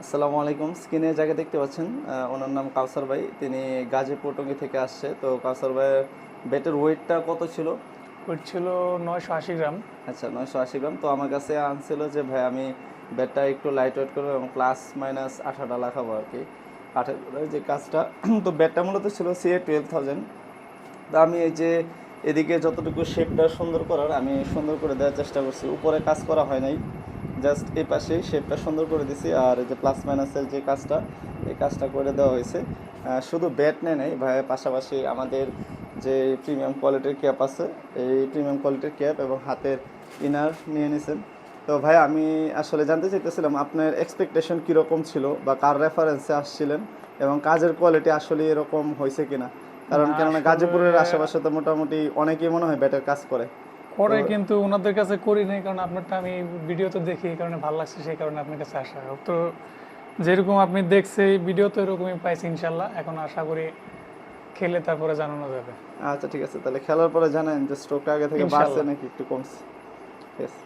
আসসালামু আলাইকুম। স্ক্রিনে যাকে দেখতে পাচ্ছেন ওনার নাম কাউসার ভাই। তিনি গাজীপুর টঙ্গী থেকে আসছে। তো কাউসার ভাইয়ের ব্যাটের ওয়েটটা কত ছিল? ওয়েট ছিল 980 গ্রাম। আচ্ছা, 980 গ্রাম। তো আমার কাছে আনছিল যে ভাই আমি ব্যাটটা একটু লাইট ওয়েট করবো এবং প্লাস মাইনাস 18টা লাগাবো আর কি, কাঠের যে কাজটা। তো ব্যাটটা মূলত ছিল CA 12,000। তা আমি এই যে এদিকে যতটুকু শেপটা সুন্দর করার আমি সুন্দর করে দেওয়ার চেষ্টা করছি, উপরে কাজ করা হয় নাই, জাস্ট এই পাশে শেপটা সুন্দর করে দিছি। আর এই যে প্লাস মাইনাসের যে কাজটা, এই কাজটা করে দেওয়া হয়েছে। শুধু ব্যাট নেই নাই ভাই, পাশাপাশি আমাদের যে প্রিমিয়াম কোয়ালিটির ক্যাপ আছে, এই প্রিমিয়াম কোয়ালিটির ক্যাপ এবং হাতের ইনার নিয়ে নিছেন। তো ভাই আমি আসলে জানতে চাইতেছিলাম আপনার এক্সপেকটেশন কীরকম ছিল বা কার রেফারেন্সে আসছিলেন এবং কাজের কোয়ালিটি আসলে এরকম হয়েছে কিনা। কারণ না কেননা আসলে গাজীপুরের আশেপাশে তো মোটামুটি অনেকেই মনে হয় ব্যাটের কাজ করে। তো করে, কিন্তু ওনাদের কাছে করি নাই, কারণ আপনারটা আমি ভিডিওতে দেখি, এই কারণে ভালো লাগছে, সেই কারণে আপনার কাছে আসা। তো যেরকম আপনি দেখছে ভিডিও, তো এরকমই পাইছি ইনশাল্লাহ। এখন আশা করি খেলে তারপরে জানানো যাবে আচ্ছা ঠিক আছে, তাহলে খেলার পরে জানেন যে স্ট্রোকটা আগে থেকে বাড়ছে ইনশাল্লাহ। নাকি একটু কমছে। ঠিক আছে।